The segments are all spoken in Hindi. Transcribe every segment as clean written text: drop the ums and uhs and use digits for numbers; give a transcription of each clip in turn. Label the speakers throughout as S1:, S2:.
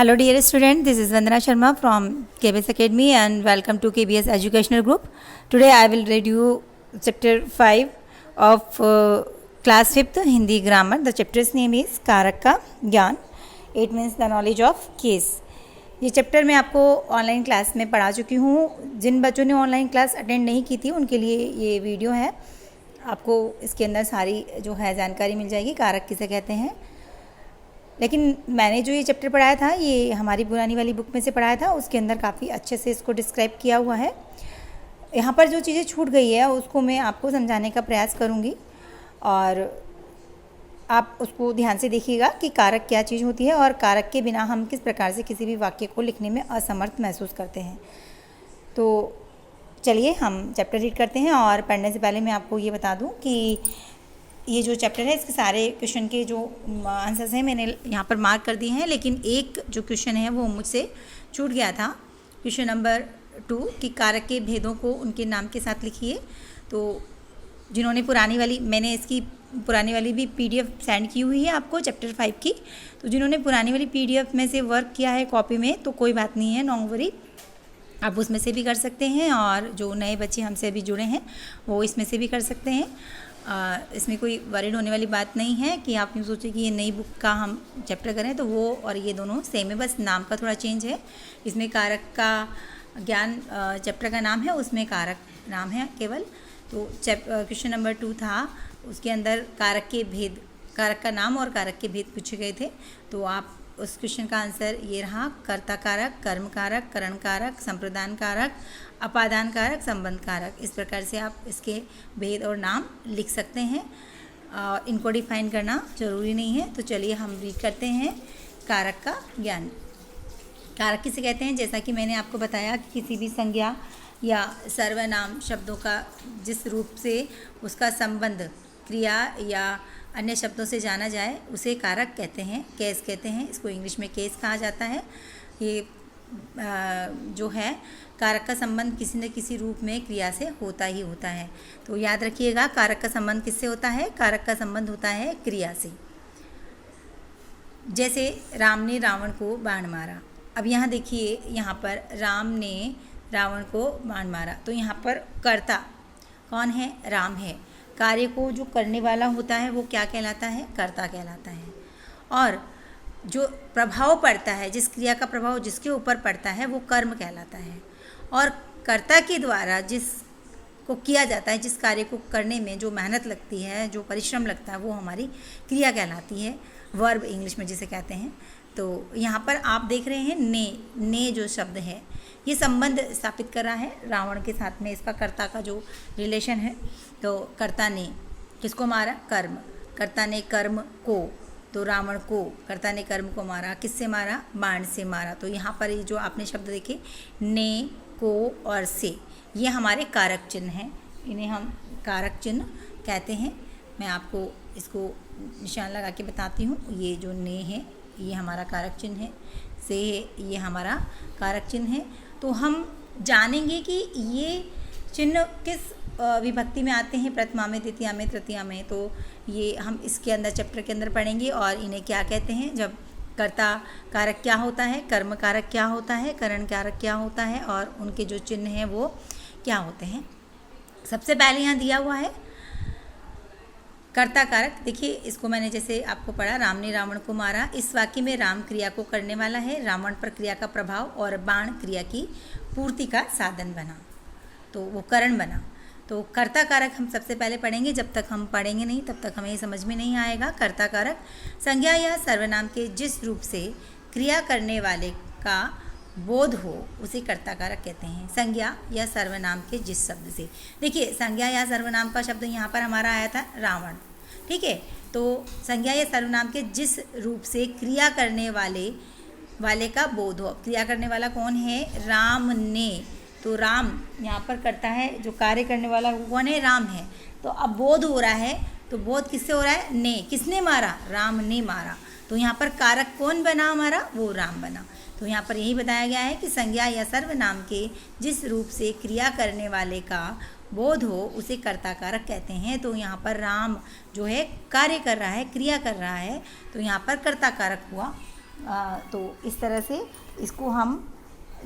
S1: Hello dear student, this is Vandana Sharma from KBS Academy and welcome to KBS Educational Group. Today I will read you chapter 5 of class 5th Hindi grammar. The chapter's name is कारक का ज्ञान. It means the knowledge of case. ये चैप्टर मैं आपको ऑनलाइन क्लास में पढ़ा चुकी हूँ. जिन बच्चों ने ऑनलाइन क्लास अटेंड नहीं की थी उनके लिए ये वीडियो है. आपको इसके अंदर सारी जो है जानकारी मिल जाएगी कारक किसे कहते हैं. लेकिन मैंने जो ये चैप्टर पढ़ाया था ये हमारी पुरानी वाली बुक में से पढ़ाया था. उसके अंदर काफ़ी अच्छे से इसको डिस्क्राइब किया हुआ है. यहाँ पर जो चीज़ें छूट गई है उसको मैं आपको समझाने का प्रयास करूँगी और आप उसको ध्यान से देखिएगा कि कारक क्या चीज़ होती है और कारक के बिना हम किस प्रकार से किसी भी वाक्य को लिखने में असमर्थ महसूस करते हैं. तो चलिए हम चैप्टर रीड करते हैं. और पढ़ने से पहले मैं आपको ये बता दूं कि ये जो चैप्टर है इसके सारे क्वेश्चन के जो आंसर्स हैं मैंने यहाँ पर मार्क कर दिए हैं. लेकिन एक जो क्वेश्चन है वो मुझसे छूट गया था. क्वेश्चन नंबर 2 कि कारक के भेदों को उनके नाम के साथ लिखिए. तो जिन्होंने मैंने इसकी पुरानी वाली भी PDF सेंड की हुई है आपको चैप्टर 5 की. तो जिन्होंने पुरानी वाली PDF में से वर्क किया है कॉपी में तो कोई बात नहीं है, डोंट वरी, आप उसमें से भी कर सकते हैं. और जो नए बच्चे हमसे अभी जुड़े हैं वो इसमें से भी कर सकते हैं. इसमें कोई वरीड होने वाली बात नहीं है कि आप यूँ सोचें कि ये नई बुक का हम चैप्टर करें. तो वो और ये दोनों सेम है, बस नाम का थोड़ा चेंज है. इसमें कारक का ज्ञान चैप्टर का नाम है, उसमें कारक नाम है केवल. तो क्वेश्चन नंबर 2 था, उसके अंदर कारक के भेद, कारक का नाम और कारक के भेद पूछे गए थे. तो आप उस क्वेश्चन का आंसर ये रहा: कर्ता कारक, कर्म कारक, करण कारक, संप्रदान कारक, अपादान कारक, संबंध कारक. इस प्रकार से आप इसके भेद और नाम लिख सकते हैं. इनको डिफाइन करना ज़रूरी नहीं है. तो चलिए हम रीड करते हैं कारक का ज्ञान. कारक किसे कहते हैं? जैसा कि मैंने आपको बताया कि किसी भी संज्ञा या सर्वनाम शब्दों का जिस रूप से उसका संबंध क्रिया या अन्य शब्दों से जाना जाए उसे कारक कहते हैं, केस कहते हैं. इसको इंग्लिश में केस कहा जाता है. ये जो है कारक का संबंध किसी न किसी रूप में क्रिया से होता ही होता है. तो याद रखिएगा कारक का संबंध किससे होता है? कारक का संबंध होता है क्रिया से. जैसे राम ने रावण को बाण मारा. अब यहाँ देखिए, यहाँ पर राम ने रावण को बाण मारा. तो यहाँ पर कर्ता कौन है? राम है. कार्य को जो करने वाला होता है वो क्या कहलाता है? कर्ता कहलाता है. और जो प्रभाव पड़ता है, जिस क्रिया का प्रभाव जिसके ऊपर पड़ता है वो कर्म कहलाता है. और कर्ता के द्वारा जिसको किया जाता है, जिस कार्य को करने में जो मेहनत लगती है, जो परिश्रम लगता है, वो हमारी क्रिया कहलाती है, वर्ब इंग्लिश में जिसे कहते हैं. तो यहाँ पर आप देख रहे हैं ने जो शब्द है ये संबंध स्थापित कर रहा है रावण के साथ में. इसका कर्ता का जो रिलेशन है. तो कर्ता ने किसको मारा? कर्म. कर्ता ने कर्म को, तो रावण को कर्ता ने कर्म को मारा. किससे मारा? बाण से मारा. तो यहाँ पर ये जो आपने शब्द देखे ने, को और से, ये हमारे कारक चिन्ह हैं. इन्हें हम कारक चिन्ह कहते हैं. मैं आपको इसको निशान लगा के बताती हूँ. ये जो ने है ये हमारा कारक चिन्ह है, से ये हमारा कारक चिन्ह है. तो हम जानेंगे कि ये चिन्ह किस विभक्ति में आते हैं, प्रथमा में, द्वितीया में, तृतीया में. तो ये हम इसके अंदर चैप्टर के अंदर पढ़ेंगे. और इन्हें क्या कहते हैं, जब कर्ता कारक क्या होता है, कर्म कारक क्या होता है, करण कारक क्या होता है और उनके जो चिन्ह हैं वो क्या होते हैं. सबसे पहले यहाँ दिया हुआ है कर्ता कारक. देखिए इसको मैंने जैसे आपको पढ़ा, राम ने रावण को मारा. इस वाक्य में राम क्रिया को करने वाला है, रावण पर क्रिया का प्रभाव और बाण क्रिया की पूर्ति का साधन बना, तो वो करण बना. तो कर्ता कारक हम सबसे पहले पढ़ेंगे. जब तक हम पढ़ेंगे नहीं तब तक हमें समझ में नहीं आएगा. कर्ता कारक संज्ञा या सर्वनाम के जिस रूप से क्रिया करने वाले का बोध हो उसे कर्ता कारक कहते हैं. संज्ञा या सर्वनाम के जिस शब्द से, देखिए संज्ञा या सर्वनाम का शब्द यहाँ पर हमारा आया था रावण, ठीक है. तो संज्ञा या सर्वनाम के जिस रूप से क्रिया करने वाले का बोध हो. क्रिया करने वाला कौन है? राम ने. तो राम यहाँ पर करता है, जो कार्य करने वाला वो कौन है? राम है. तो अब बोध हो रहा है, तो बोध किससे हो रहा है? ने. किसने मारा? राम ने मारा. तो यहाँ पर कारक कौन बना हमारा? वो राम बना. तो यहाँ पर यही बताया गया है कि संज्ञा या सर्वनाम के जिस रूप से क्रिया करने वाले का बोध हो उसे कर्ता कारक कहते हैं. तो यहाँ पर राम जो है कार्य कर रहा है, क्रिया कर रहा है, तो यहाँ पर कर्ता कारक हुआ. तो इस तरह से इसको हम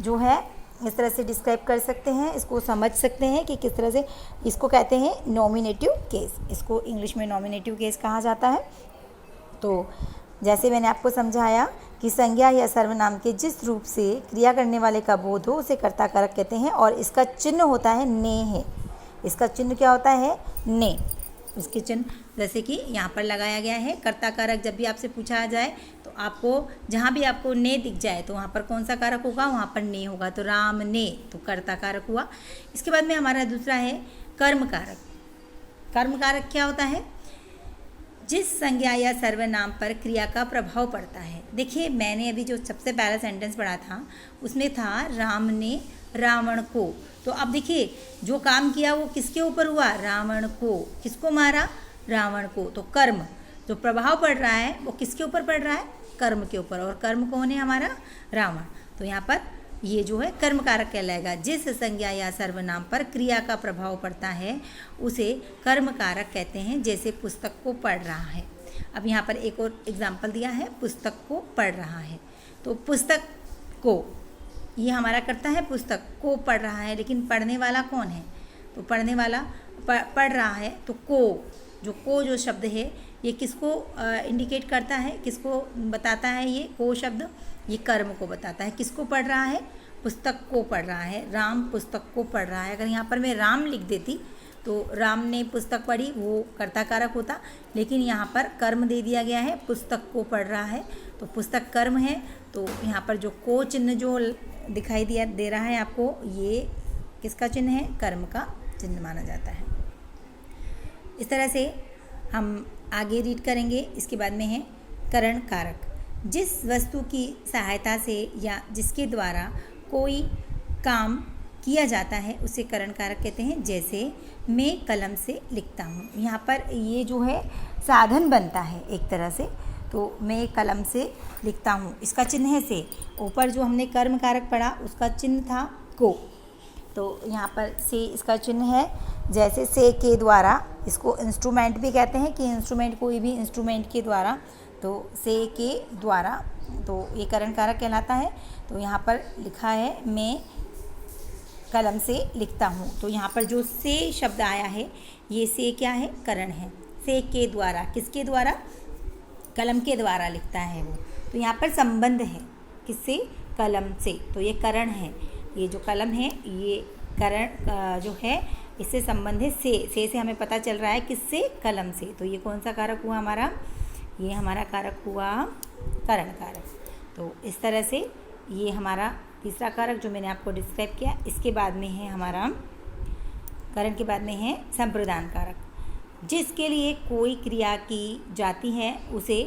S1: जो है इस तरह से डिस्क्राइब कर सकते हैं, इसको समझ सकते हैं कि किस तरह से इसको कहते हैं नॉमिनेटिव केस। इसको इंग्लिश में नॉमिनेटिव केस कहा जाता है। तो जैसे मैंने आपको समझाया कि संज्ञा या सर्वनाम के जिस रूप से क्रिया करने वाले का बोध हो उसे कर्ता कारक कहते हैं और इसका चिन्ह होता है ने है। इसका चिन्ह क्या होता है? ने। इसके चिन्ह जैसे कि यहाँ पर लगाया गया है। कर्ता कारक जब भी आपसे पूछा जाए तो आपको जहाँ भी आपको ने दिख जाए तो वहाँ पर कौन सा कारक होगा? वहाँ पर ने होगा। तो राम ने, तो कर्ता कारक हुआ। इसके बाद में हमारा दूसरा है कर्म कारक। कर्म कारक क्या होता है? जिस संज्ञा या सर्वनाम पर क्रिया का प्रभाव पड़ता है। देखिए, मैंने अभी जो सबसे पहला सेंटेंस पढ़ा था उसमें था राम ने रावण को। तो अब देखिए, जो काम किया वो किसके ऊपर हुआ? रावण को। किसको मारा? रावण को। तो कर्म जो प्रभाव पड़ रहा है वो किसके ऊपर पड़ रहा है? कर्म के ऊपर। और कर्म कौन है? हमारा रावण। तो यहाँ पर ये जो है कर्म कारक कहलाएगा। जिस संज्ञा या सर्वनाम पर क्रिया का प्रभाव पड़ता है उसे कर्म कारक कहते हैं। जैसे पुस्तक को पढ़ रहा है। अब यहाँ पर एक और एग्जाम्पल दिया है, पुस्तक को पढ़ रहा है। तो पुस्तक को, ये हमारा करता है, पुस्तक को पढ़ रहा है, लेकिन पढ़ने वाला कौन है? तो पढ़ने वाला पढ़ रहा है। तो को जो शब्द है ये किसको इंडिकेट करता है? किसको बताता है? ये को शब्द ये कर्म को बताता है। किसको पढ़ रहा है? पुस्तक को पढ़ रहा है। राम पुस्तक को पढ़ रहा है। अगर यहाँ पर मैं राम लिख देती तो राम ने पुस्तक पढ़ी, वो कर्ता कारक होता, लेकिन यहाँ पर कर्म दे दिया गया है, पुस्तक को पढ़ रहा है। तो पुस्तक कर्म है। तो यहाँ पर जो को चिन्ह जो दिखाई दे रहा है आपको, ये किसका चिन्ह है? कर्म का चिन्ह माना जाता है। इस तरह से हम आगे रीड करेंगे। इसके बाद में है करण कारक। जिस वस्तु की सहायता से या जिसके द्वारा कोई काम किया जाता है उसे करण कारक कहते हैं। जैसे मैं कलम से लिखता हूँ। यहाँ पर ये जो है साधन बनता है एक तरह से। तो मैं कलम से लिखता हूँ, इसका चिन्ह है से। ऊपर जो हमने कर्म कारक पढ़ा उसका चिन्ह था को। तो यहाँ पर से इसका चिन्ह है। जैसे से के द्वारा, इसको इंस्ट्रूमेंट भी कहते हैं कि इंस्ट्रूमेंट कोई भी इंस्ट्रूमेंट के द्वारा, तो से के द्वारा, तो ये करण कारक कहलाता है। तो यहाँ पर लिखा है मैं कलम से लिखता हूँ। तो यहाँ पर जो से शब्द आया है ये से क्या है? करण है। से के द्वारा, किसके द्वारा? कलम के द्वारा लिखता है वो। तो यहाँ पर संबंध है किससे? कलम से। तो ये करण है। ये जो कलम है ये करण जो है इससे संबंध है। से हमें पता चल रहा है किससे? कलम से। तो ये कौन सा कारक हुआ हमारा? ये हमारा कारक हुआ करण कारक। तो इस तरह से ये हमारा तीसरा कारक जो मैंने आपको डिस्क्राइब किया। इसके बाद में है हमारा करण के बाद में है संप्रदान कारक। जिसके लिए कोई क्रिया की जाती है उसे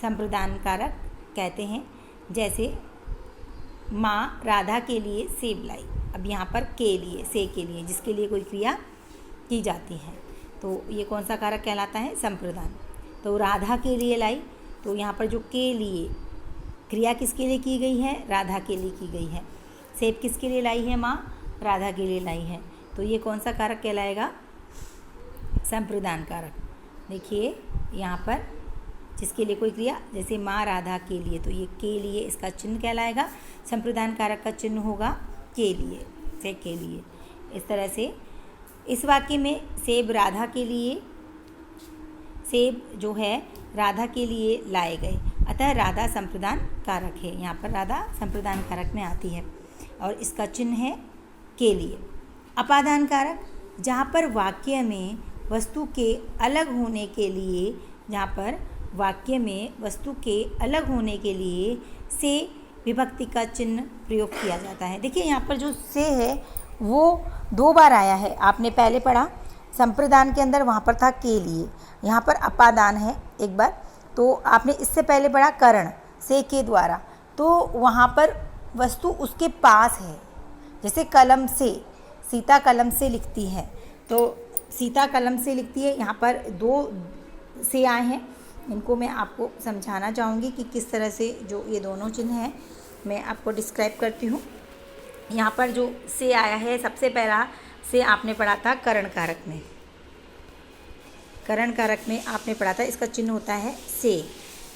S1: संप्रदान कारक कहते हैं। जैसे माँ राधा के लिए सेब लाई। अब यहाँ पर के लिए, से के लिए, जिसके लिए कोई क्रिया की जाती है, तो ये कौन सा कारक कहलाता है? संप्रदान। तो राधा के लिए लाई, तो यहाँ पर जो के लिए, क्रिया किसके लिए की गई है? राधा के लिए की गई है। सेब किसके लिए लाई है? माँ राधा के लिए लाई है। तो ये कौन सा कारक कहलाएगा? संप्रदान कारक। देखिए यहाँ पर जिसके लिए कोई क्रिया, जैसे माँ राधा के लिए, तो ये के लिए इसका चिन्ह कहलाएगा। संप्रदान कारक का चिन्ह होगा के लिए, से के लिए। इस तरह से इस वाक्य में सेब राधा के लिए, सेब जो है राधा के लिए लाए गए, अतः राधा संप्रदान कारक है। यहाँ पर राधा संप्रदान कारक में आती है और इसका चिन्ह है के लिए। अपादान कारक, जहाँ पर वाक्य में वस्तु के अलग होने के लिए, जहाँ पर वाक्य में वस्तु के अलग होने के लिए से विभक्ति का चिन्ह प्रयोग किया जाता है। देखिए यहाँ पर जो से है वो दो बार आया है। आपने पहले पढ़ा संप्रदान के अंदर, वहाँ पर था के लिए, यहाँ पर अपादान है एक बार। तो आपने इससे पहले पढ़ा करण से के द्वारा, तो वहाँ पर वस्तु उसके पास है। जैसे कलम से, सीता कलम से लिखती है, तो सीता कलम से लिखती है। यहाँ पर दो से आए हैं, इनको मैं आपको समझाना चाहूँगी कि किस तरह से जो ये दोनों चिन्ह हैं मैं आपको डिस्क्राइब करती हूँ। यहाँ पर जो से आया है, सबसे पहला से आपने पढ़ा था करण कारक में। करण कारक में आपने पढ़ा था, इसका चिन्ह होता है से।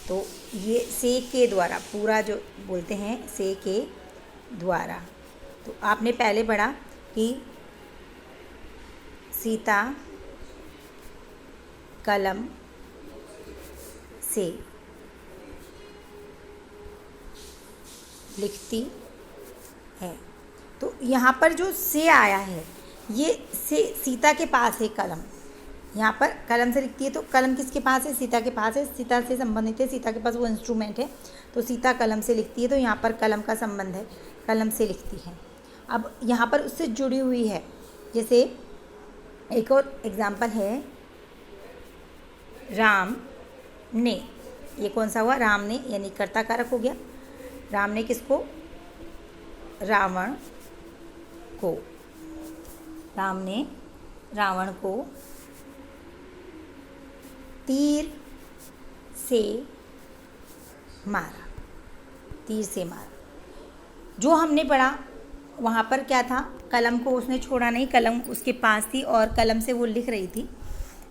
S1: तो ये से के द्वारा पूरा जो बोलते हैं से के द्वारा। तो आपने पहले पढ़ा कि सीता कलम से लिखती है। तो यहाँ पर जो से आया है, ये से सीता के पास है कलम। यहाँ पर कलम से लिखती है, तो कलम किसके पास है? सीता के पास है, सीता से संबंधित है, सीता के पास वो इंस्ट्रूमेंट है। तो सीता कलम से लिखती है, तो यहाँ पर कलम का संबंध है, कलम से लिखती है। अब यहाँ पर उससे जुड़ी हुई है, जैसे एक और एग्जाम्पल है, राम ने, ये कौन सा हुआ? राम ने, यानी कर्ता कारक हो गया। राम ने किसको? रावण को। राम ने रावण को तीर से मारा, तीर से मारा। जो हमने पढ़ा वहाँ पर क्या था? कलम को उसने छोड़ा नहीं, कलम उसके पास थी और कलम से वो लिख रही थी।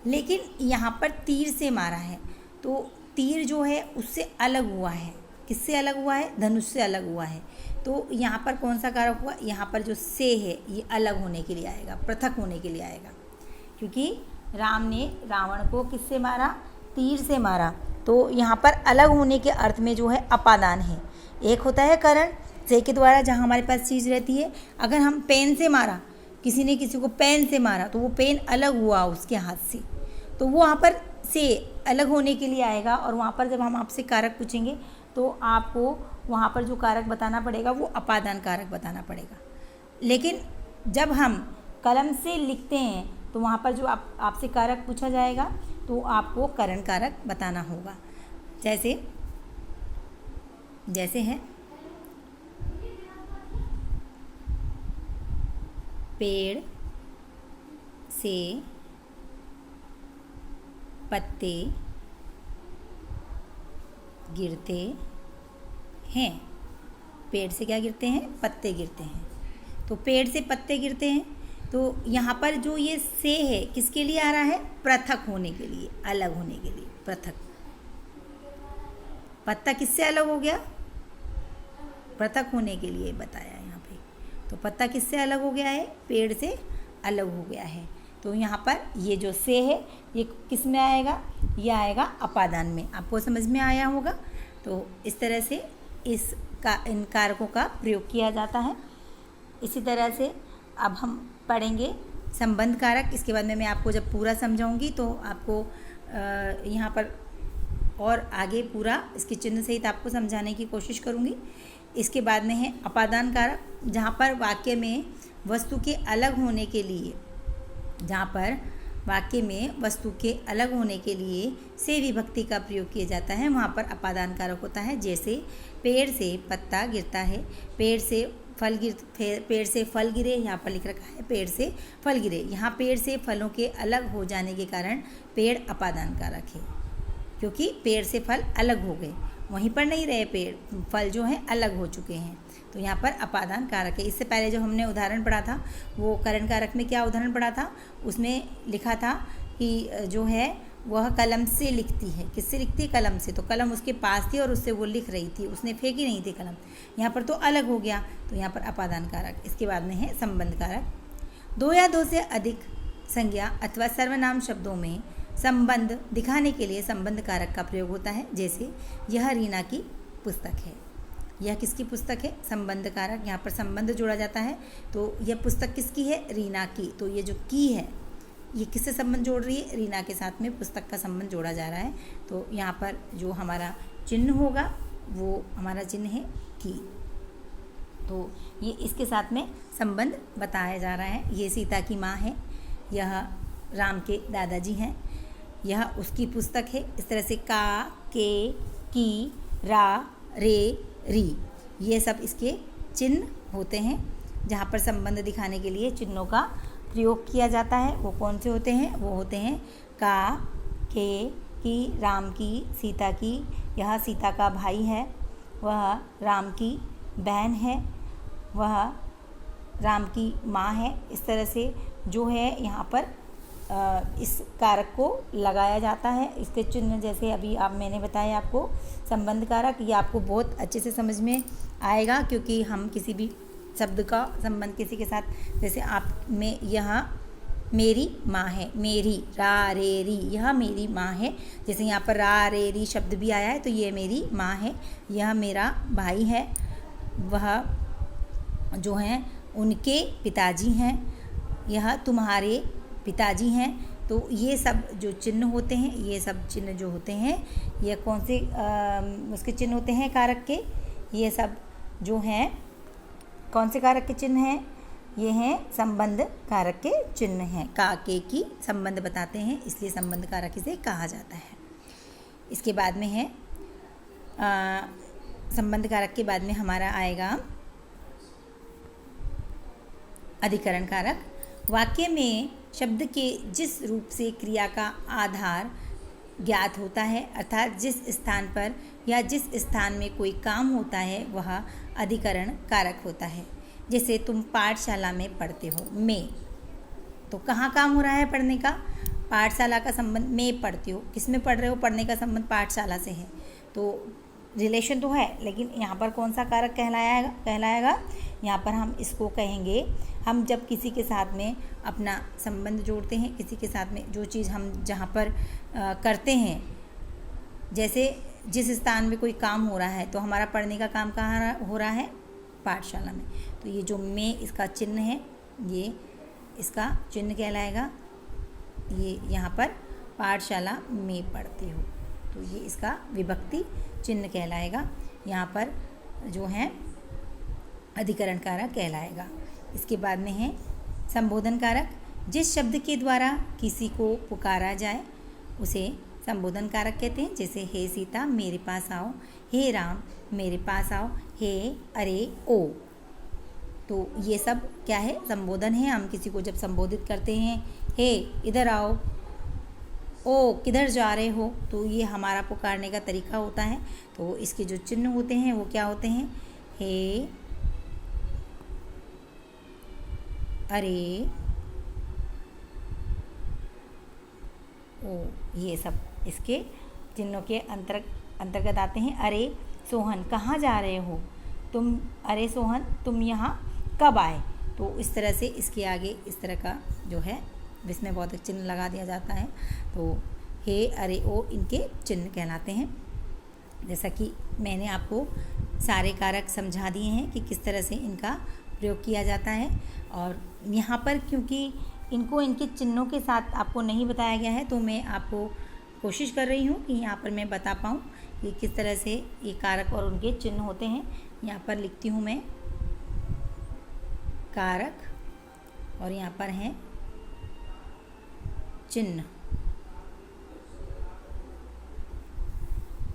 S1: लेकिन यहाँ पर तीर से मारा है, तो तीर जो है उससे अलग हुआ है। किससे अलग हुआ है? धनुष से अलग हुआ है। तो यहाँ पर कौन सा कारक हुआ? यहाँ पर जो से है ये अलग होने के लिए आएगा, पृथक होने के लिए आएगा, क्योंकि राम ने रावण को किससे मारा? तीर से मारा। तो यहाँ पर अलग होने के अर्थ में जो है अपादान है। एक होता है करण से के द्वारा, जहाँ हमारे पास चीज़ रहती है। अगर हम पेन से मारा, किसी ने किसी को पेन से मारा, तो वो पेन अलग हुआ उसके हाथ से, तो वो वहाँ पर से अलग होने के लिए आएगा। और वहाँ पर जब हम आपसे कारक पूछेंगे तो आपको वहाँ पर जो कारक बताना पड़ेगा वो अपादान कारक बताना पड़ेगा। लेकिन जब हम कलम से लिखते हैं तो वहाँ पर जो आपसे कारक पूछा जाएगा तो आपको करण कारक बताना होगा। जैसे है पेड़ से पत्ते गिरते हैं। पेड़ से क्या गिरते हैं? पत्ते गिरते हैं। तो पेड़ से पत्ते गिरते हैं, तो यहाँ पर जो ये से है किसके लिए आ रहा है? पृथक होने के लिए, अलग होने के लिए, पृथक। पत्ता किससे अलग हो गया? पृथक होने के लिए बताया यहाँ पे। तो पत्ता किससे अलग हो गया है? पेड़ से अलग हो गया है। तो यहाँ पर ये जो से है ये किस में आएगा? ये आएगा अपादान में। आपको समझ में आया होगा। तो इस तरह से इन कारकों का प्रयोग किया जाता है। इसी तरह से अब हम पढ़ेंगे संबंध कारक। इसके बाद में मैं आपको जब पूरा समझाऊंगी तो आपको यहाँ पर और आगे पूरा इसके चिन्ह सहित आपको समझाने की कोशिश करूँगी। इसके बाद में है अपादान कारक, जहाँ पर वाक्य में वस्तु के अलग होने के लिए, से विभक्ति का प्रयोग किया जाता है, वहाँ पर अपादान कारक होता है। जैसे पेड़ से पत्ता गिरता है, पेड़ से फल गिरे, यहाँ पर लिख रखा है पेड़ से फल गिरे। यहाँ पेड़ से फलों के अलग हो जाने के कारण पेड़ अपादान कारक है, क्योंकि पेड़ से फल अलग हो गए, वहीं पर नहीं रहे, फल जो हैं अलग हो चुके हैं। तो यहाँ पर अपादान कारक है। इससे पहले जो हमने उदाहरण पढ़ा था वो करण कारक में क्या उदाहरण पढ़ा था? उसमें लिखा था कि जो है वह कलम से लिखती है। किससे लिखती है? कलम से। तो कलम उसके पास थी और उससे वो लिख रही थी, उसने फेंकी नहीं थी कलम। यहाँ पर तो अलग हो गया, तो यहाँ पर अपादान कारक। इसके बाद में है संबंध कारक। दो या दो से अधिक संज्ञा अथवा सर्वनाम शब्दों में संबंध दिखाने के लिए संबंध कारक का प्रयोग होता है। जैसे यह रीना की पुस्तक है। यह किसकी पुस्तक है? संबंध कारक। यहाँ पर संबंध जोड़ा जाता है। तो यह पुस्तक किसकी है? रीना की। तो ये जो की है ये किससे संबंध जोड़ रही है? रीना के साथ में पुस्तक का संबंध जोड़ा जा रहा है। तो यहाँ पर जो हमारा चिन्ह होगा वो हमारा चिन्ह है की। तो ये इसके साथ में संबंध बताया जा रहा है। ये सीता की माँ है, यह राम के दादाजी हैं, यह उसकी पुस्तक है। इस तरह से का, के, की, रा, रे, री, ये सब इसके चिन्ह होते हैं। जहाँ पर संबंध दिखाने के लिए चिन्हों का प्रयोग किया जाता है वो कौन से होते हैं? वो होते हैं का, के, की, राम की, सीता की, यह सीता का भाई है, वह राम की बहन है, वह राम की माँ है। इस तरह से जो है यहाँ पर इस कारक को लगाया जाता है। इसके चिन्ह जैसे अभी मैंने बताया आपको संबंध कारक, ये आपको बहुत अच्छे से समझ में आएगा, क्योंकि हम किसी भी शब्द का संबंध किसी के साथ, जैसे आप में यहाँ मेरी माँ है, मेरी रा रे री, यह मेरी माँ है। जैसे यहाँ पर रा रे री शब्द भी आया है तो ये मेरी माँ है। यह मेरा भाई है, वह जो हैं उनके पिताजी हैं, यह तुम्हारे पिताजी हैं। तो ये सब जो चिन्ह होते हैं, ये सब चिन्ह जो होते हैं, ये कौन से उसके चिन्ह होते हैं कारक के, ये सब जो हैं कौन से कारक के चिन्ह हैं, ये हैं संबंध कारक के चिन्ह हैं। का के की संबंध बताते हैं, इसलिए संबंध कारक इसे कहा जाता है। इसके बाद में है संबंध कारक के बाद में हमारा आएगा अधिकरण कारक। वाक्य में शब्द के जिस रूप से क्रिया का आधार ज्ञात होता है, अर्थात जिस स्थान पर या जिस स्थान में कोई काम होता है, वह अधिकरण कारक होता है। जैसे तुम पाठशाला में पढ़ते हो, में, तो कहाँ काम हो रहा है पढ़ने का, पाठशाला का संबंध में पढ़ते हो, किस में पढ़ रहे हो, पढ़ने का संबंध पाठशाला से है, तो रिलेशन तो है, लेकिन यहाँ पर कौन सा कारक कहलाएगा। यहाँ पर हम इसको कहेंगे, हम जब किसी के साथ में अपना संबंध जोड़ते हैं, किसी के साथ में जो चीज़ हम जहाँ पर करते हैं, जैसे जिस स्थान में कोई काम हो रहा है, तो हमारा पढ़ने का काम कहाँ हो रहा है, पाठशाला में, तो ये जो में इसका चिन्ह है, ये इसका चिन्ह कहलाएगा। ये यहाँ पर पाठशाला में पढ़ते हो, तो ये इसका विभक्ति चिन्ह कहलाएगा। यहाँ पर जो है अधिकरण कारक कहलाएगा। इसके बाद में है संबोधन कारक। जिस शब्द के द्वारा किसी को पुकारा जाए उसे संबोधन कारक कहते हैं। जैसे हे सीता मेरे पास आओ, हे राम मेरे पास आओ, हे अरे ओ, तो ये सब क्या है, संबोधन है। हम किसी को जब संबोधित करते हैं, हे इधर आओ, ओ किधर जा रहे हो, तो ये हमारा पुकारने का तरीका होता है। तो इसके जो चिन्ह होते हैं वो क्या होते हैं, हे, अरे, ओ, ये सब इसके चिन्हों के अंतर्गत आते हैं। अरे सोहन कहाँ जा रहे हो तुम, अरे सोहन तुम यहाँ कब आए, तो इस तरह से इसके आगे इस तरह का जो है इसमें बहुत चिन्ह लगा दिया जाता है। तो हे अरे ओ इनके चिन्ह कहलाते हैं। जैसा कि मैंने आपको सारे कारक समझा दिए हैं कि किस तरह से इनका प्रयोग किया जाता है। और यहाँ पर क्योंकि इनको इनके चिन्हों के साथ आपको नहीं बताया गया है, तो मैं आपको कोशिश कर रही हूँ कि यहाँ पर मैं बता पाऊँ कि किस तरह से ये कारक और उनके चिन्ह होते हैं। यहाँ पर लिखती हूँ मैं कारक और यहाँ पर हैं चिन्ह।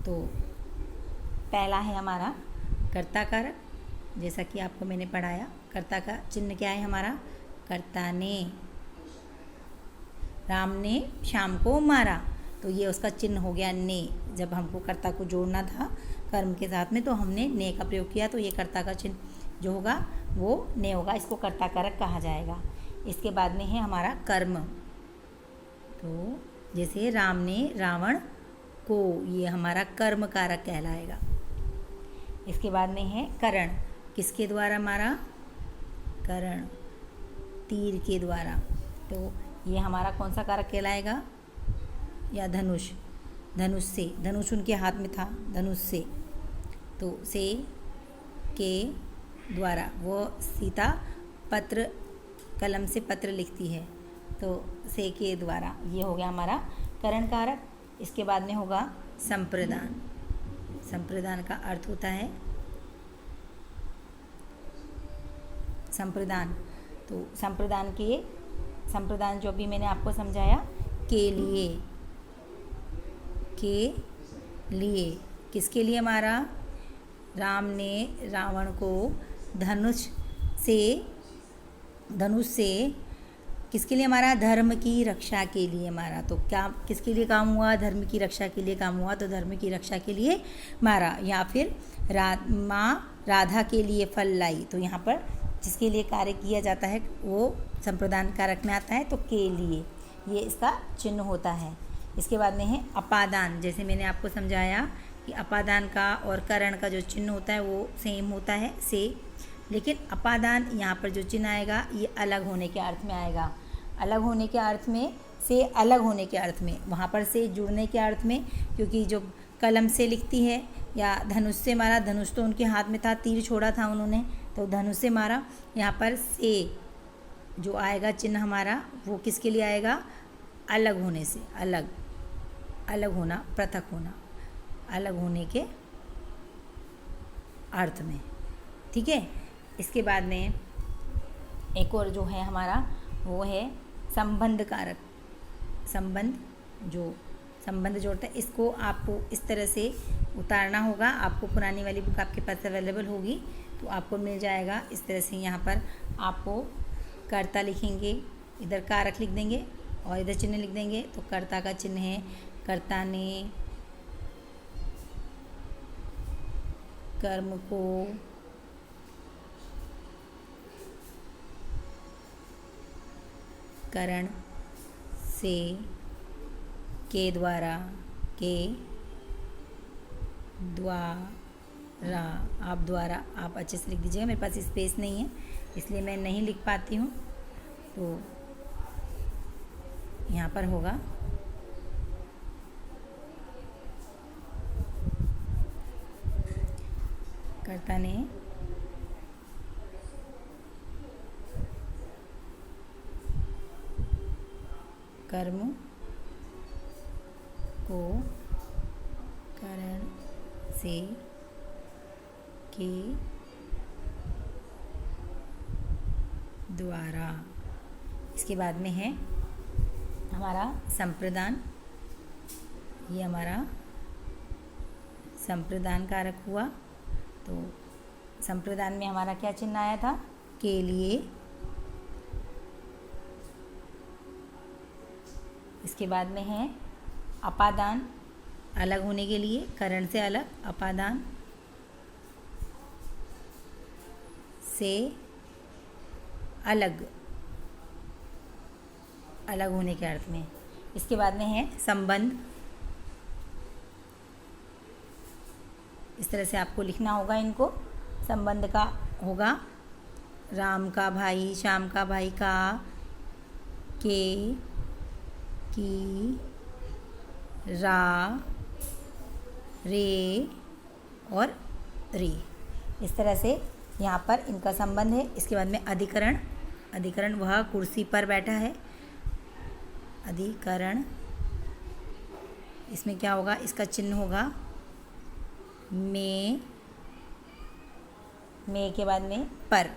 S1: तो पहला है हमारा कर्ता कारक, जैसा कि आपको मैंने पढ़ाया। कर्ता का चिन्ह क्या है हमारा, कर्ता ने, राम ने श्याम को मारा, तो ये उसका चिन्ह हो गया ने। जब हमको कर्ता को जोड़ना था कर्म के साथ में, तो हमने ने का प्रयोग किया, तो ये कर्ता का चिन्ह जो होगा वो ने होगा, इसको कर्ता कारक कहा जाएगा। इसके बाद में है हमारा कर्म। तो जैसे राम ने रावण को, ये हमारा कर्म कारक कहलाएगा। इसके बाद में है करण, किसके द्वारा मारा, करण, तीर के द्वारा, तो ये हमारा कौन सा कारक कहलाएगा, या धनुष, धनुष से, धनुष उनके हाथ में था, धनुष से, तो से के द्वारा, वो सीता पत्र कलम से पत्र लिखती है, तो से के द्वारा, ये हो गया हमारा करण कारक। इसके बाद में होगा संप्रदान। संप्रदान का अर्थ होता है संप्रदान, तो संप्रदान जो भी मैंने आपको समझाया, के लिए, किसके लिए मारा, राम ने रावण को धनुष से किसके लिए मारा, धर्म की रक्षा के लिए मारा। तो क्या किसके लिए काम हुआ, धर्म की रक्षा के लिए काम हुआ, तो धर्म की रक्षा के लिए मारा। या फिर माँ राधा के लिए फल लाई, तो यहाँ पर जिसके लिए कार्य किया जाता है वो संप्रदान कारक में आता है, तो के लिए, ये इसका चिन्ह होता है। इसके बाद में है अपादान। जैसे मैंने आपको समझाया कि अपादान का और करण का जो चिन्ह होता है वो सेम होता है से, लेकिन अपादान यहाँ पर जो चिन्ह आएगा ये अलग होने के अर्थ में आएगा। अलग होने के अर्थ में, से अलग होने के अर्थ में, वहाँ पर से जुड़ने के अर्थ में, क्योंकि जो कलम से लिखती है या धनुष से मारा, धनुष तो उनके हाथ में था, तीर छोड़ा था उन्होंने तो धनुष से मारा। यहाँ पर से जो आएगा चिन्ह हमारा वो किसके लिए आएगा? अलग होने से, अलग, अलग होना, पृथक होना, अलग होने के अर्थ में। ठीक है। इसके बाद में एक और जो है हमारा वो है संबंध कारक। संबंध, जो संबंध जोड़ता है, इसको आपको इस तरह से उतारना होगा। आपको पुरानी वाली बुक आपके पास अवेलेबल होगी तो आपको मिल जाएगा। इस तरह से यहाँ पर आपको कर्ता लिखेंगे, इधर कारक लिख देंगे और इधर चिन्ह लिख देंगे। तो कर्ता का चिन्ह है कर्ता ने कर्म को करण से के द्वारा आप द्वारा आप अच्छे से लिख दीजिएगा। मेरे पास स्पेस नहीं है इसलिए मैं नहीं लिख पाती हूँ, तो यहाँ पर होगा कर्ता ने कर्म को करण से के द्वारा। इसके बाद में है हमारा संप्रदान। ये हमारा संप्रदान कारक हुआ। तो संप्रदान में हमारा क्या चिन्ह आया था? के लिए। इसके बाद में है अपादान, अलग होने के लिए, करण से अलग, अपादान से अलग, अलग होने के अर्थ में। इसके बाद में है संबंध। इस तरह से आपको लिखना होगा इनको। संबंध का होगा राम का भाई, श्याम का भाई का, के, की, रा, रे और री। इस तरह से यहाँ पर इनका संबंध है। इसके बाद में अधिकरण। अधिकरण वह कुर्सी पर बैठा है। अधिकरण, इसमें क्या होगा? इसका चिन्ह होगा में के बाद में पर।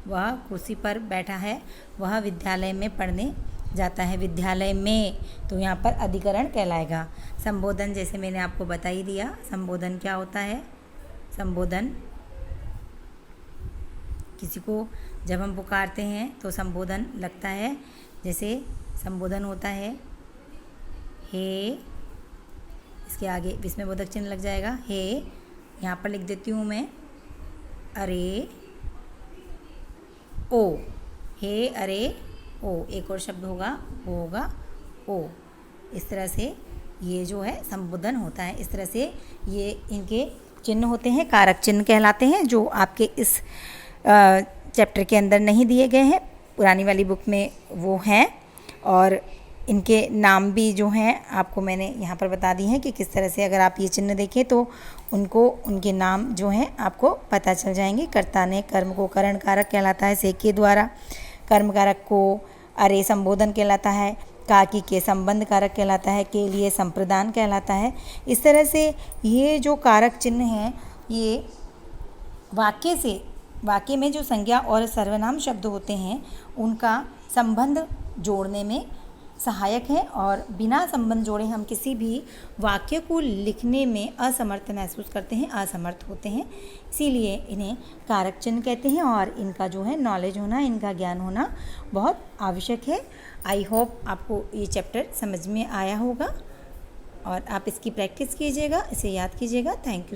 S1: वह कुर्सी पर बैठा है, वह विद्यालय में पढ़ने जाता है। विद्यालय में, तो यहाँ पर अधिकरण कहलाएगा। संबोधन, जैसे मैंने आपको बता ही दिया संबोधन क्या होता है। संबोधन किसी को जब हम पुकारते हैं तो संबोधन लगता है। जैसे संबोधन होता है हे, इसके आगे विस्मयबोधक चिन्ह लग जाएगा हे। यहाँ पर लिख देती हूँ मैं अरे ओ, हे अरे ओ। एक और शब्द होगा वो होगा ओ। इस तरह से ये जो है संबोधन होता है। इस तरह से ये इनके चिन्ह होते हैं, कारक चिन्ह कहलाते हैं, जो आपके इस चैप्टर के अंदर नहीं दिए गए हैं, पुरानी वाली बुक में वो हैं। और इनके नाम भी जो हैं आपको मैंने यहाँ पर बता दी हैं कि किस तरह से अगर आप ये चिन्ह देखें तो उनको, उनके नाम जो हैं आपको पता चल जाएंगे। कर्ता ने कर्म को करण कारक कहलाता है से के द्वारा। कर्म कारक को अरे संबोधन कहलाता है। का की के संबंध कारक कहलाता है। के लिए संप्रदान कहलाता है। इस तरह से ये जो कारक चिन्ह हैं ये वाक्य में जो संज्ञा और सर्वनाम शब्द होते हैं उनका संबंध जोड़ने में सहायक है, और बिना संबंध जोड़े हम किसी भी वाक्य को लिखने में असमर्थ महसूस करते हैं, असमर्थ होते हैं। इसीलिए इन्हें कारक चिन्ह कहते हैं, और इनका जो है नॉलेज होना, इनका ज्ञान होना बहुत आवश्यक है। आई होप आपको ये चैप्टर समझ में आया होगा और आप इसकी प्रैक्टिस कीजिएगा, इसे याद कीजिएगा। Thank you.